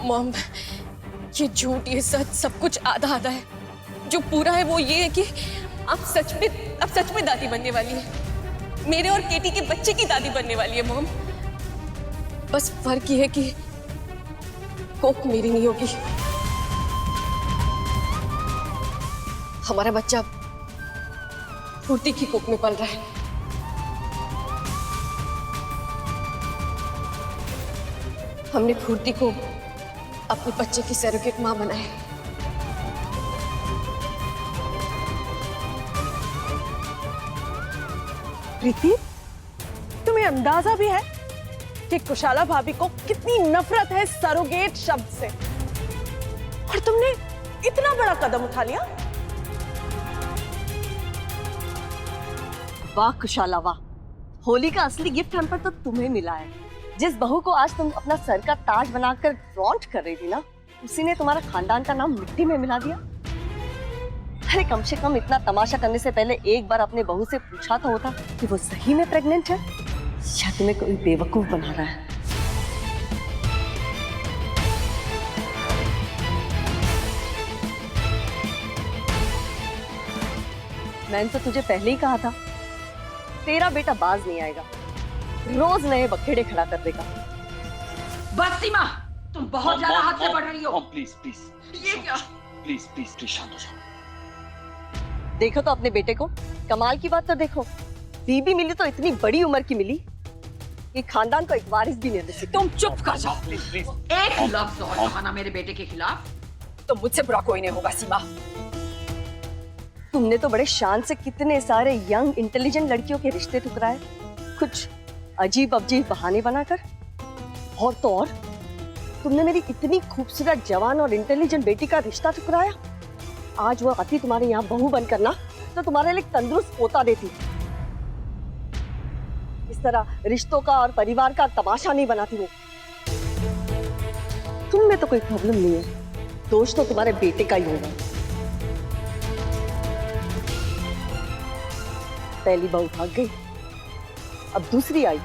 Mom, ये झूठ ये सच सब कुछ आधा आधा है। जो पूरा है वो ये है कि आप सच में दादी बनने वाली है। मेरे और केटी के बच्चे की दादी बनने वाली है मॉम। बस फर्क ये है कि कोक मेरी नहीं होगी। हमारा बच्चा फुर्ती की कोक में पल रहा है। हमने फुर्ती को अपने बच्चे की सरोगेट मां बनाया। प्रीति, तुम्हें अंदाजा भी है कि कुशाला भाभी को कितनी नफरत है सरोगेट शब्द से, और तुमने इतना बड़ा कदम उठा लिया। वाह कुशाला वाह, होली का असली गिफ्ट हम पर तो तुम्हें मिला है। जिस बहू को आज तुम अपना सर का ताज बनाकर फ्लॉन्ट कर रही थी ना, उसी ने तुम्हारा खानदान का नाम मिट्टी में मिला दिया। अरे कम से कम इतना तमाशा करने से पहले एक बार अपने बहू से पूछा तो होता कि वो सही में प्रेग्नेंट है या तुम्हें कोई बेवकूफ बना रहा है। मैंने तो तुझे पहले ही कहा था, तेरा बेटा बाज नहीं आएगा, रोज नए बखेड़े खड़ा कर देगा। बस सीमा, तुम बहुत ज्यादा हाथ से बढ़ रही हो। प्लीज प्लीज, ये क्या? प्लीज प्लीज प्लीज शांत हो जाओ। देखो तो अपने बेटे को, कमाल की बात तो देखो, बीबी मिली तो इतनी बड़ी उम्र की मिली कि खानदान को एक वारिस भी नहीं दे सकती। तुम चुप कर जाओ। प्लीज प्लीज, एक लफ्ज और कहा ना मेरे बेटे के खिलाफ तो मुझसे बुरा कोई नहीं होगा सीमा। तुमने तो बड़े शान से कितने सारे यंग इंटेलिजेंट लड़कियों के रिश्ते ठुकराए, कुछ अजीब अजीब बहाने बनाकर। और तो और तुमने मेरी इतनी खूबसूरत जवान और इंटेलिजेंट बेटी का रिश्ता ठुकराया। आज वो आती तुम्हारे यहाँ बहू बनकर ना, तो तुम्हारे लिए तंदुरुस्त पोता देती। इस तरह रिश्तों का और परिवार का तमाशा नहीं बनाती वो। तुम में तो कोई प्रॉब्लम नहीं है, दोष तो तुम्हारे बेटे का ही होगा। पहली बहू भाग गई, अब दूसरी आई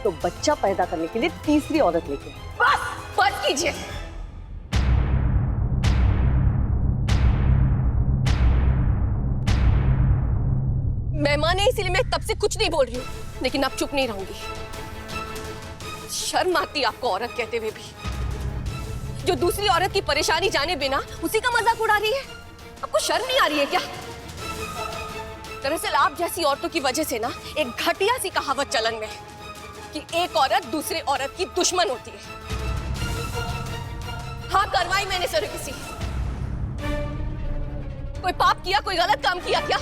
तो बच्चा पैदा करने के लिए तीसरी औरत लेके। बस कीजिए। मेहमान है इसीलिए मैं तब से कुछ नहीं बोल रही हूँ, लेकिन अब चुप नहीं रहूंगी। शर्म आती आपको औरत कहते हुए भी। जो दूसरी औरत की परेशानी जाने बिना उसी का मजाक उड़ा रही है। आपको शर्म नहीं आ रही है क्या? दरअसल आप जैसी औरतों की वजह से ना एक घटिया सी कहावत चलन में है कि एक औरत दूसरे औरत की दुश्मन होती है। हाँ, करवाई मैंने सरोगेसी। कोई पाप किया, कोई गलत काम किया क्या?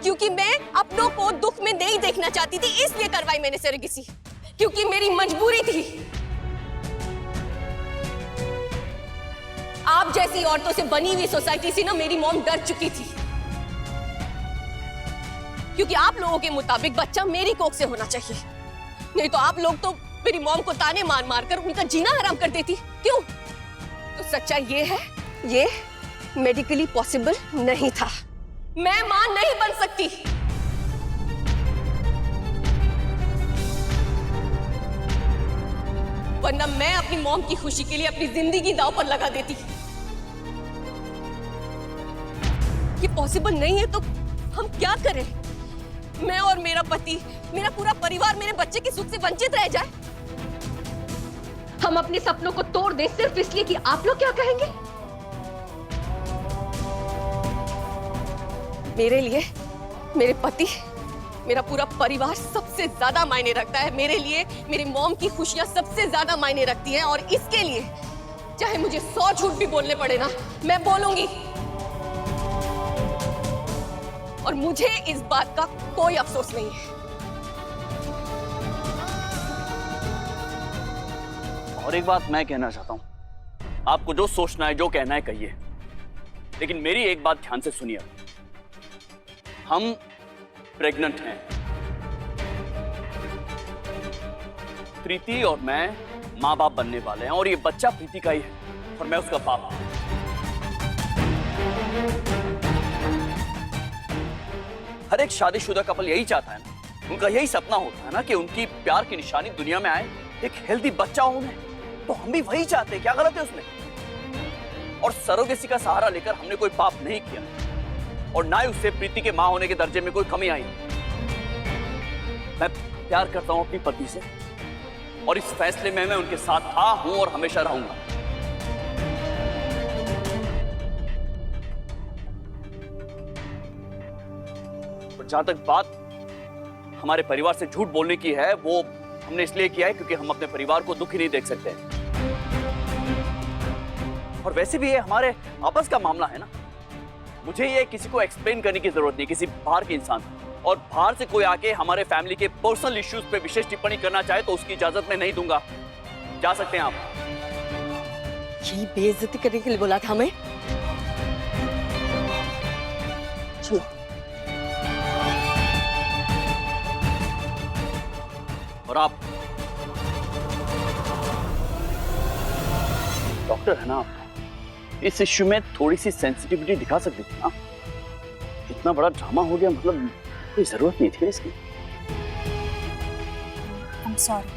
क्योंकि मैं अपनों को दुख में नहीं देखना चाहती थी, इसलिए करवाई मैंने सरोगेसी। क्योंकि मेरी मजबूरी थी। आप जैसी औरतों से बनी हुई सोसाइटी से ना मेरी मॉम डर चुकी थी। क्योंकि आप लोगों के मुताबिक बच्चा मेरी कोख से होना चाहिए, नहीं तो आप लोग तो मेरी मॉम को ताने मार मार कर उनका जीना हराम कर देती। क्यों? तो सच्चाई ये है, ये मेडिकली पॉसिबल नहीं था। मैं मां नहीं बन सकती। वरना मैं अपनी मॉम की खुशी के लिए अपनी जिंदगी दांव पर लगा देती। ये पॉसिबल नहीं है तो हम क्या करें? मैं और मेरा पति, मेरा पूरा परिवार मेरे बच्चे के सुख से वंचित रह जाए? हम अपने सपनों को तोड़ दें सिर्फ इसलिए कि आप लोग क्या कहेंगे? मेरे लिए मेरे पति, मेरा पूरा परिवार सबसे ज्यादा मायने रखता है। मेरे लिए मेरी मॉम की खुशियां सबसे ज्यादा मायने रखती हैं, और इसके लिए चाहे मुझे 100 झूठ भी बोलने पड़े ना, मैं बोलूंगी। और मुझे इस बात का कोई अफसोस नहीं है। और एक बात मैं कहना चाहता हूं, आपको जो सोचना है, जो कहना है कहिए, लेकिन मेरी एक बात ध्यान से सुनिए। हम प्रेग्नेंट हैं। प्रीति और मैं माँ बाप बनने वाले हैं, और ये बच्चा प्रीति का ही है और मैं उसका बाप। हर एक शादीशुदा कपल यही चाहता है ना उनका यही सपना होता है ना कि उनकी प्यार की निशानी दुनिया में आए, एक हेल्दी बच्चा हो उन्हें। तो हम भी वही चाहते हैं, क्या गलत है उसमें? और सरोगेसी का सहारा लेकर हमने कोई पाप नहीं किया और ना ही उससे प्रीति के मां होने के दर्जे में कोई कमी आई। मैं प्यार करता हूं अपनी पत्नी से और इस फैसले में मैं उनके साथ था, हूं और हमेशा रहूंगा। और जहां तक बात हमारे परिवार से झूठ बोलने की है, वो हमने इसलिए किया है क्योंकि हम अपने परिवार को दुखी नहीं देख सकते। और वैसे भी ये हमारे आपस का मामला है ना। मुझे ये किसी को एक्सप्लेन करने की जरूरत नहीं, किसी बाहर के इंसान। और बाहर से कोई आके हमारे फैमिली के पर्सनल इश्यूज पे विशेष टिप्पणी करना चाहे तो उसकी इजाजत मैं नहीं दूंगा। जा सकते हैं आप। यही बेइज्जती करने के लिए बोला था हमें। चलो। और आप डॉक्टर है ना, आप इस इश्यू में थोड़ी सी सेंसिटिविटी दिखा सकते थे ना। इतना बड़ा ड्रामा हो गया, मतलब कोई जरूरत नहीं थी इसकी। I'm sorry.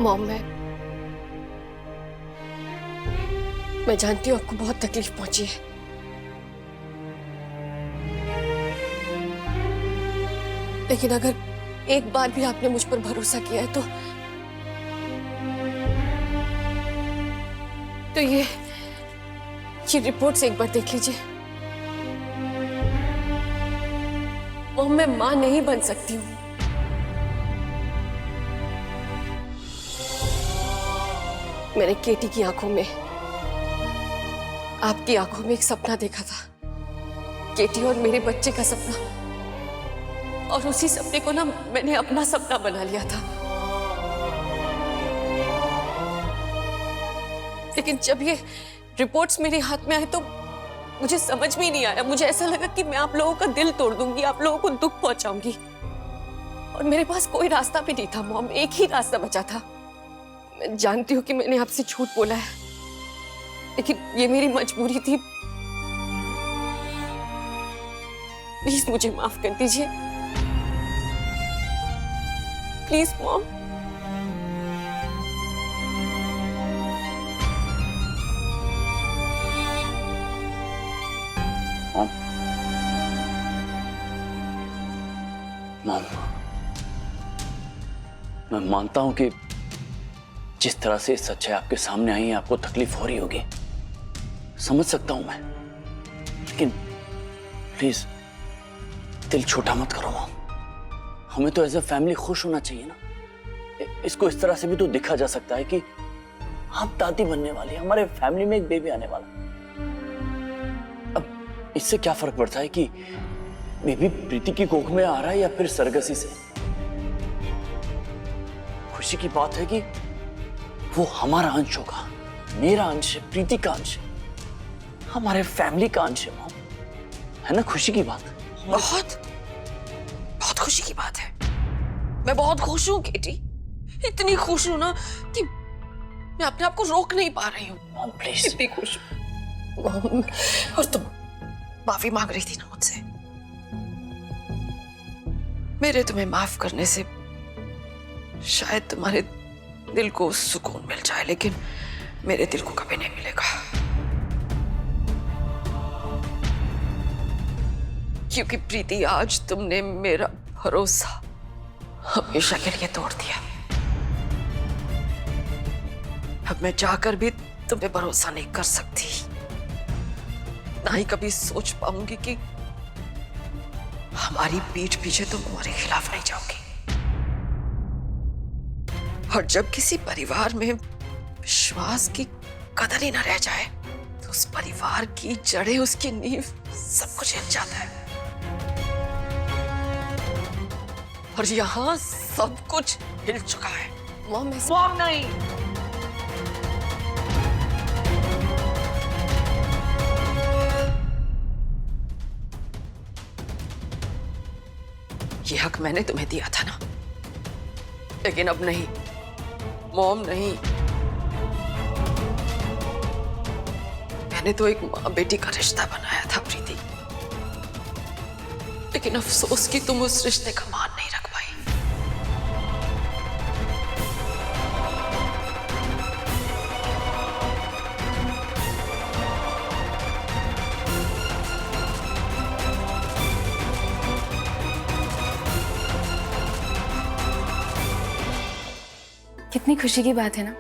मॉम, मैं जानती हूँ आपको बहुत तकलीफ पहुंची है, लेकिन अगर एक बार भी आपने मुझ पर भरोसा किया है तो ये रिपोर्ट्स एक बार देख लीजिए। मॉम, मैं मां नहीं बन सकती हूँ। मैंने केटी की आंखों में, आपकी आंखों में एक सपना देखा था। केटी और मेरे बच्चे का सपना, और उसी सपने को ना मैंने अपना सपना बना लिया था। लेकिन जब ये रिपोर्ट्स मेरे हाथ में आए तो मुझे समझ में ही नहीं आया। मुझे ऐसा लगा कि मैं आप लोगों का दिल तोड़ दूंगी, आप लोगों को दुख पहुंचाऊंगी, और मेरे पास कोई रास्ता भी नहीं था मॉम। एक ही रास्ता बचा था। मैं जानती हूँ कि मैंने आपसे झूठ बोला है, लेकिन ये मेरी मजबूरी थी। प्लीज मुझे माफ कर दीजिए, प्लीज मॉम। मॉम, मैं मानता हूं कि जिस तरह से सच्चाई आपके सामने आई है आपको तकलीफ हो रही होगी, समझ सकता हूं मैं, लेकिन प्लीज दिल छोटा मत करो मॉम। हमें तो एज अ फैमिली खुश होना चाहिए ना। इसको इस तरह से भी तो देखा जा सकता है कि आप दादी बनने वाली है, हमारे फैमिली में एक बेबी आने वाला। अब इससे क्या फर्क पड़ता है कि बेबी प्रीति की कोख में आ रहा है या फिर सरगसी से। खुशी की बात है कि वो हमारा अंश होगा, मेरा अंश है, प्रीति का अंश है, हमारे फैमिली का अंश है मॉम, है ना खुशी की बात? बहुत बहुत खुशी की बात है। मैं बहुत खुश हूँ केटी, इतनी खुश हूँ ना कि मैं अपने आप को रोक नहीं पा रही हूँ। Mom please. इतनी खुश हूँ। और तुम माफी मांग रही थी ना मुझसे, मेरे तुम्हें माफ करने से शायद तुम्हारे दिल को सुकून मिल जाए, लेकिन मेरे दिल को कभी नहीं मिलेगा, क्योंकि प्रीति आज तुमने मेरा भरोसा हमेशा के लिए तोड़ दिया। अब मैं जाकर भी तुम्हें भरोसा नहीं कर सकती, ना ही कभी सोच पाऊंगी कि हमारी पीठ पीछे तुम हमारे खिलाफ नहीं जाओगी। और जब किसी परिवार में विश्वास की कदर ही न रह जाए तो उस परिवार की जड़ें, उसकी नींव, सब कुछ हिल जाता है। और यहाँ सब कुछ हिल चुका है मॉम। मॉम नहीं, ये हक मैंने तुम्हें दिया था ना, लेकिन अब नहीं मॉम, नहीं। मैंने तो एक माँ बेटी का रिश्ता बनाया था प्रीति, लेकिन अफसोस कि तुम उस रिश्ते का मान नहीं रख पाई। कितनी खुशी की बात है ना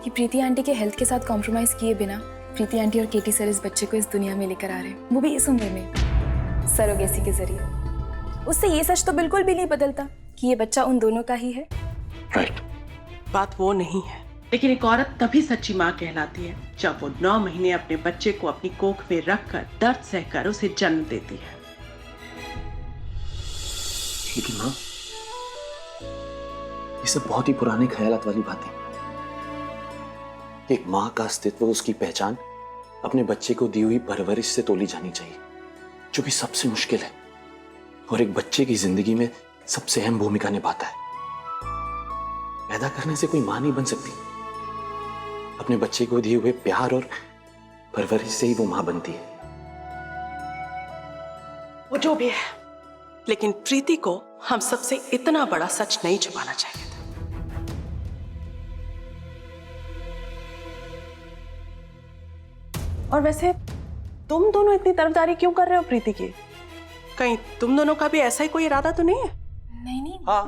कि प्रीति आंटी के हेल्थ के साथ कॉम्प्रोमाइज किए बिना प्रीति आंटी और केटी सर इस बच्चे को इस दुनिया में लेकर आ रहे हैं, वो भी इस उम्र में, सरोगेसी के जरिए। उससे ये सच तो बिल्कुल भी नहीं बदलता कि ये बच्चा उन दोनों का ही है। राइट। बात वो नहीं है, लेकिन एक औरत तभी सच्ची माँ कहलाती है जब वो 9 महीने अपने बच्चे को अपनी कोख में रखकर दर्द सहकर उसे जन्म देती है। लेकिन माँ, ये सब बहुत ही पुराने ख्यालात वाली बातें। एक माँ का अस्तित्व, उसकी पहचान अपने बच्चे को दी हुई परवरिश से तोली जानी चाहिए, जो कि सबसे मुश्किल है और एक बच्चे की जिंदगी में सबसे अहम भूमिका निभाता है। पैदा करने से कोई माँ नहीं बन सकती, अपने बच्चे को दिए हुए प्यार और परवरिश से ही वो माँ बनती है। वो जो भी है, लेकिन प्रीति को हम सबसे इतना बड़ा सच नहीं छुपाना चाहिए था। और वैसे तुम दोनों इतनी तरफदारी क्यों कर रहे हो प्रीति की? कहीं तुम दोनों का भी ऐसा ही कोई इरादा तो नहीं है? नहीं। हाँ,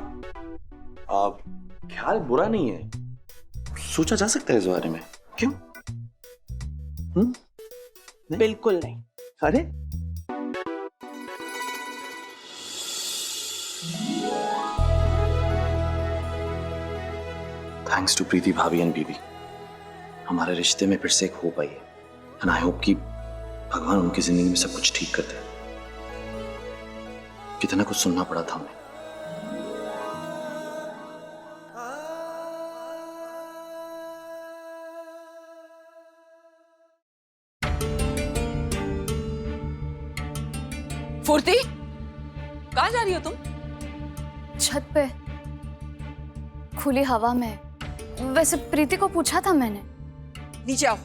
ख्याल बुरा नहीं है, सोचा जा सकता है इस बारे में। क्यों? बिल्कुल नहीं। अरे थैंक्स टू प्रीति भाभी एंड बीबी, हमारे रिश्ते में फिर से एक होप आई है। एंड आई होप कि भगवान उनकी जिंदगी में सब कुछ ठीक करते हैं। कितना कुछ सुनना पड़ा था हमें। फुर्ती, कहाँ जा रही हो तुम? छत पे खुली हवा में। वैसे प्रीति को पूछा था मैंने। नीचे आओ,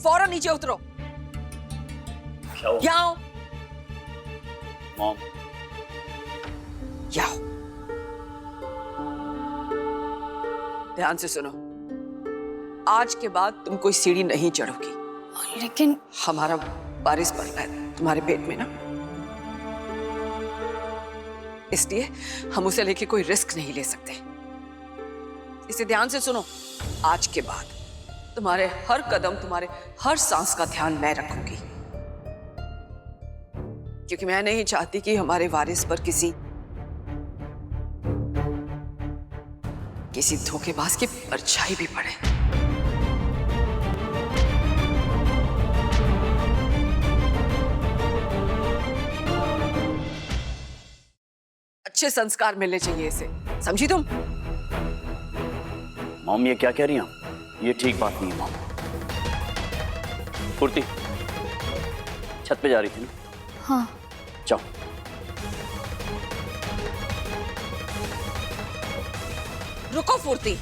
फौरन नीचे उतरो। क्या हुआ? यहाँ आओ, मॉम, यहाँ आओ। ध्यान से सुनो, आज के बाद तुम कोई सीढ़ी नहीं चढ़ोगी। लेकिन हमारा बारिश पड़ रहा है तुम्हारे पेट में ना, इसलिए हम उसे लेके कोई रिस्क नहीं ले सकते। इसे ध्यान से सुनो, आज के बाद तुम्हारे हर कदम, तुम्हारे हर सांस का ध्यान मैं रखूंगी, क्योंकि मैं नहीं चाहती कि हमारे वारिस पर किसी धोखेबाज की परछाई भी पड़े। अच्छे संस्कार मिलने चाहिए इसे, समझी तुम? मॉम ये क्या कह रही हैं आप? ये ठीक बात नहीं है मॉम। फुर्ती, छत पे जा रही थी ना? हाँ, जाओ। रुको फुर्ती,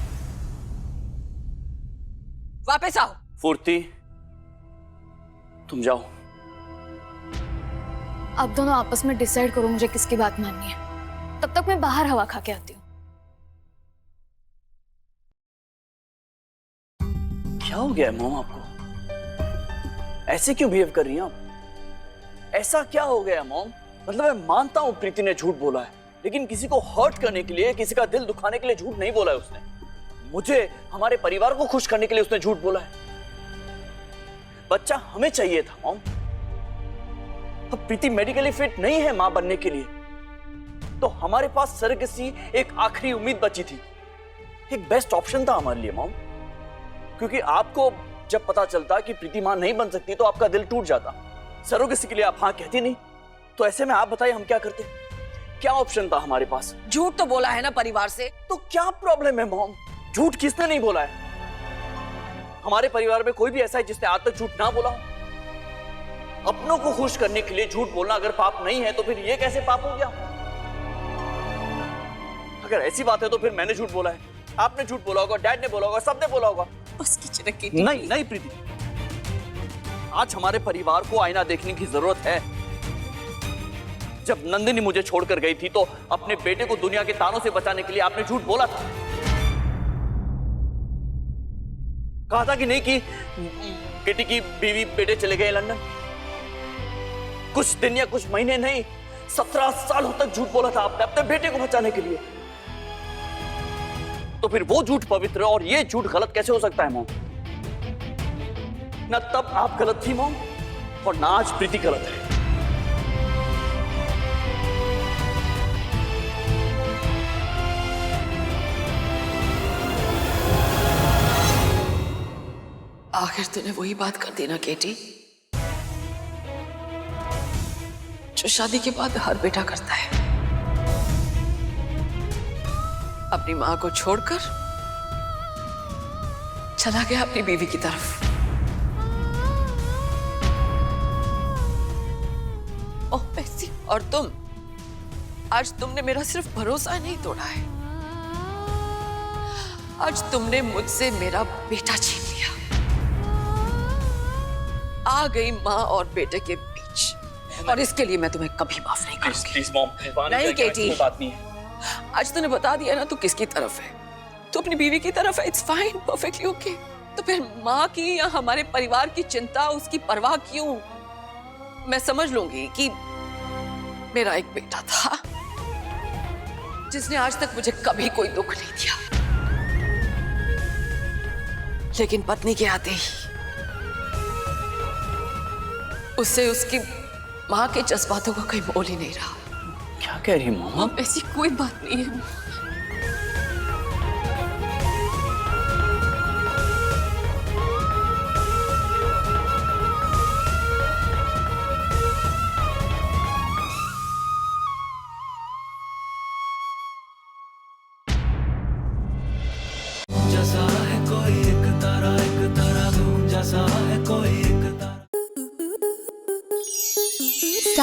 वापस आओ। फुर्ती, तुम जाओ। आप दोनों आपस में डिसाइड करो मुझे किसकी बात माननी है। तब तक मैं बाहर हवा खा के आती हूँ। क्या हो गया है मॉम आपको? ऐसे क्यों बिहेव कर रही हैं आप? ऐसा क्या हो गया मॉम? मतलब मैं मानता हूं प्रीति ने झूठ बोला है, लेकिन किसी को हर्ट करने के लिए, किसी का दिल दुखाने के लिए झूठ नहीं बोला है उसने। मुझे, हमारे परिवार को खुश करने के लिए उसने झूठ बोला है। बच्चा हमें चाहिए था मॉम। अब प्रीति मेडिकली फिट नहीं है मां बनने के लिए, तो हमारे पास सरगसी एक आखिरी उम्मीद बची थी, एक बेस्ट ऑप्शन था हमारे लिए मॉम। क्योंकि आपको जब पता चलता कि प्रीति मां नहीं बन सकती तो आपका दिल टूट जाता। सरोगेसी के लिए आप हाँ कहती नहीं, तो ऐसे में आप बताइए हम क्या करते? क्या ऑप्शन था हमारे पास? झूठ तो बोला है ना परिवार से। तो क्या प्रॉब्लम है मॉम? झूठ किसने नहीं बोला है? हमारे परिवार में कोई भी ऐसा है जिसने आज तक झूठ ना बोला हो? अपनों को खुश करने के लिए झूठ बोलना अगर पाप नहीं है तो फिर ये कैसे पाप हो गया? अगर ऐसी बात है तो फिर मैंने झूठ बोला है, आपने झूठ बोला होगा, डैड ने बोला होगा, सबने बोला होगा। बस की चिरकी। नहीं नहीं प्रीति, आज हमारे परिवार को आईना देखने की जरूरत है। जब नंदिनी मुझे छोड़कर गई थी तो अपने बेटे को दुनिया के तानों से बचाने के लिए आपने झूठ बोला था। कहा था कि नहीं कि केटी की बीवी बेटे चले गए लंदन। कुछ दिन या कुछ महीने नहीं, 17 सालों तक झूठ बोला था आपने अपने बेटे को बचाने के लिए। तो फिर वो झूठ पवित्र और ये झूठ गलत कैसे हो सकता है मॉम? ना तब आप गलत थी मॉम, और ना आज प्रीति गलत है। आखिर तूने वही बात कर दी ना केटी, जो शादी के बाद हर बेटा करता है। अपनी मां को छोड़कर चला गया अपनी बीवी की तरफ। ओह पैसी, और तुम, आज तुमने मेरा सिर्फ भरोसा नहीं तोड़ा है, आज तुमने मुझसे मेरा बेटा छीन लिया। आ गई माँ और बेटे के बीच, और इसके लिए मैं तुम्हें कभी माफ नहीं करूंगी। प्लीज मॉम, नहीं केटी, बात नहीं है। आज तूने बता दिया ना तू किसकी तरफ है। तू अपनी बीवी की तरफ है, इट्स फाइन, परफेक्टली ओके। तो फिर माँ की या हमारे परिवार की चिंता, उसकी परवाह क्यों? मैं समझ लूंगी कि मेरा एक बेटा था जिसने आज तक मुझे कभी कोई दुख नहीं दिया, लेकिन पत्नी के आते ही उससे उसकी माँ के जज्बातों का कोई मोल ही नहीं रहा। क्या कह रही है मॉम? ऐसी कोई बात नहीं है।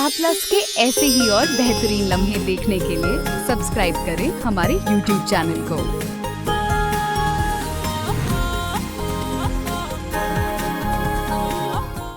स्टार प्लस के ऐसे ही और बेहतरीन लम्हे देखने के लिए सब्सक्राइब करें हमारे YouTube चैनल को।